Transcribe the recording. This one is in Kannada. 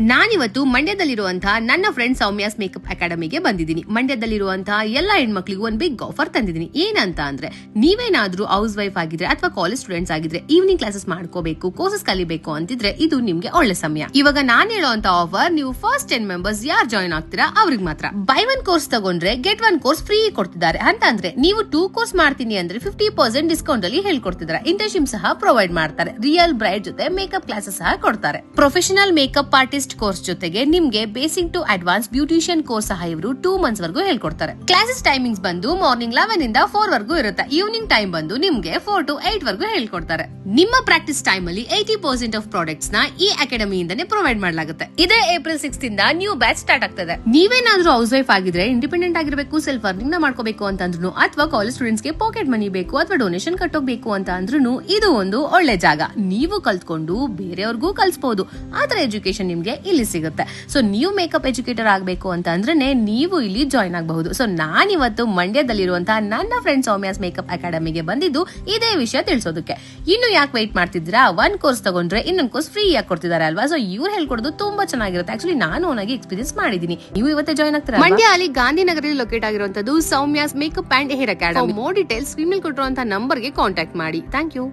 ನಾನಿವತ್ತು ಮಂಡ್ಯದಲ್ಲಿರುವಂತಹ ನನ್ನ ಫ್ರೆಂಡ್ ಸೌಮ್ಯಾಸ್ ಮೇಕಪ್ ಅಕಾಡೆಮಿಗೆ ಬಂದಿದ್ದೀನಿ. ಮಂಡ್ಯದಲ್ಲಿರುವಂತಹ ಎಲ್ಲಾ ಹೆಣ್ಮಕ್ಳಿಗೂ ಒಂದು ಬಿಗ್ ಆಫರ್ ತಂದಿದ್ದೀನಿ. ಏನಂತ ಅಂದ್ರೆ, ನೀವೇನಾದ್ರೂ ಹೌಸ್ ವೈಫ್ ಆಗಿದ್ರೆ ಅಥವಾ ಕಾಲೇಜ್ ಸ್ಟೂಡೆಂಟ್ಸ್ ಆಗಿದ್ರೆ ಈವ್ನಿಂಗ್ ಕ್ಲಾಸಸ್ ಮಾಡ್ಕೋಬೇಕು, ಕೋರ್ಸಸ್ ಕಲಿಬೇಕು ಅಂತಿದ್ರೆ ಇದು ನಿಮ್ಗೆ ಒಳ್ಳೆ ಸಮಯ. ಇವಾಗ ನಾನು ಹೇಳುವಂತ ಆಫರ್, ನೀವು ಫಸ್ಟ್ 10 ಮೆಂಬರ್ಸ್ ಯಾರು ಜಾಯ್ನ್ ಆಗ್ತೀರಾ ಅವ್ರಿಗೆ ಮಾತ್ರ. ಬೈ 1 ಕೋರ್ಸ್ ತಗೊಂಡ್ರೆ ಗೆಟ್ 1 ಕೋರ್ಸ್ ಫ್ರೀ ಕೊಡ್ತಿದ್ದಾರೆ. ಅಂತ ಅಂದ್ರೆ ನೀವು 2 ಕೋರ್ಸ್ ಮಾಡ್ತೀನಿ ಅಂದ್ರೆ 50% ಡಿಸ್ಕೌಂಟ್ ಅಲ್ಲಿ ಹೇಳ್ಕೊಡ್ತಿದ್ದಾರೆ. ಇಂಟರ್ನ್ಶಿಪ್ ಸಹ ಪ್ರೊವೈಡ್ ಮಾಡ್ತಾರೆ. ರಿಯಲ್ ಬ್ರೈಡ್ ಜೊತೆ ಮೇಕಪ್ ಕ್ಲಾಸಸ್ ಸಹ ಕೊಡ್ತಾರೆ. ಪ್ರೊಫೆಷನಲ್ ಮೇಕಪ್ ಆರ್ಟಿಸ್ಟ್ ಕೋರ್ಸ್ ಜೊತೆಗೆ ನಿಮ್ಗೆ basic to advance beautician course ಸಹ ಇವರು 2 ಮಂತ್ಸ್ ವರೆಗೂ ಹೇಳ್ಕೊಡ್ತಾರೆ. ಕ್ಲಾಸಸ್ ಟೈಮಿಂಗ್ಸ್ ಬಂದು ಮಾರ್ನಿಂಗ್ 11 ಇಂದ 4 ವರೆಗೂ ಇರುತ್ತೆ. ಈವ್ನಿಂಗ್ ಟೈಮ್ ಬಂದು ನಿಮ್ಗೆ 4 to 8 ವರೆಗೂ ಹೇಳ್ಕೊಡ್ತಾರೆ. ನಿಮ್ಮ ಪ್ರಾಕ್ಟೀಸ್ ಟೈಮ್ ಅಲ್ಲಿ 80% ಆಫ್ ಪ್ರಾಡಕ್ಟ್ಸ್ ನ ಈ ಅಕಾಡೆಮಿಯಿಂದನೇ ಪ್ರೊವೈಡ್ ಮಾಡಲಾಗುತ್ತೆ. ಇದೇ ಏಪ್ರಿಲ್ 6 ಇಂದ ನ್ಯೂ ಬ್ಯಾಚ್ ಸ್ಟಾರ್ಟ್ ಆಗ್ತದೆ. ನೀವೇನಾದ್ರೂ ಹೌಸ್ ವೈಫ್ ಆಗಿದ್ರೆ, ಇಂಡಿಪೆಂಡೆಂಟ್ ಆಗಿರಬೇಕು, ಸೆಲ್ಫ್ ಅರ್ನಿಂಗ್ ನ ಮಾಡ್ಕೋಬೇಕು ಅಂತಂದ್ರು, ಅಥವಾ ಕಾಲೇಜ್ ಸ್ಟೂಡೆಂಟ್ಸ್ ಗೆ ಪಾಕೆಟ್ ಮನಿ ಬೇಕು ಅಥವಾ ಡೊನೇಷನ್ ಕಟ್ಟೋಬೇಕು ಅಂತ ಅಂದ್ರೂ ಇದು ಒಂದು ಒಳ್ಳೆ ಜಾಗ. ನೀವು ಕಲ್ತ್ಕೊಂಡು ಬೇರೆಯವ್ರಿಗೂ ಕಲ್ಸ್ಬಹುದು. ಆತರ ಎಜುಕೇಶನ್ ನಿಮ್ಗೆ ಇಲ್ಲಿ ಸಿಗುತ್ತೆ. ಸೊ ನೀವು ಮೇಕಪ್ ಎಜುಕೇಟರ್ ಆಗಬೇಕು ಅಂತ ಅಂದ್ರೆ ನೀವು ಇಲ್ಲಿ ಜಾಯ್ನ್ ಆಗಬಹುದು. ಸೊ ನಾನಿವತ್ತು ಮಂಡ್ಯದಲ್ಲಿರುವಂತಹ ನನ್ನ ಫ್ರೆಂಡ್ ಸೌಮ್ಯಾಸ್ ಮೇಕಪ್ ಅಕಾಡೆಮಿಗೆ ಬಂದಿದ್ದು ಇದೇ ವಿಷಯ ತಿಳಿಸೋದಕ್ಕೆ. ಇನ್ನು ಯಾಕೆ ವೈಟ್ ಮಾಡ್ತಿದ್ದೀರಾ? 1 ಕೋರ್ಸ್ ತಗೊಂಡ್ರೆ ಇನ್ನೊಂದು ಕೋರ್ಸ್ ಫ್ರೀ ಆಗಿ ಕೊಡ್ತಿದ್ದಾರೆ ಅಲ್ವಾ? ಸೊ ಇವ್ರು ಹೇಳ್ಕೊಡೋದು ತುಂಬಾ ಚೆನ್ನಾಗಿರುತ್ತೆ. ಆಕ್ಚುಲಿ ನಾನು ಓನಾಗಿ ಎಕ್ಸ್ಪೀರಿಯನ್ಸ್ ಮಾಡಿದೀನಿ. ನೀವು ಇವತ್ತೇ ಜಾಯ್ನ್ ಆಗ್ತೀರಾ? ಮಂಡ್ಯ ಅಲ್ಲಿ ಗಾಂಧಿನಗರದಲ್ಲಿ ಲೊಕೇಟ್ ಆಗಿರುವಂತದ್ದು Soumya's makeup and hair academy. More details screen ಮೇಲೆ ಕೊಟ್ಟಿರುವಂತಹ ನಂಬರ್ಗೆ ಕಾಂಟ್ಯಾಕ್ಟ್ ಮಾಡಿ. Thank you.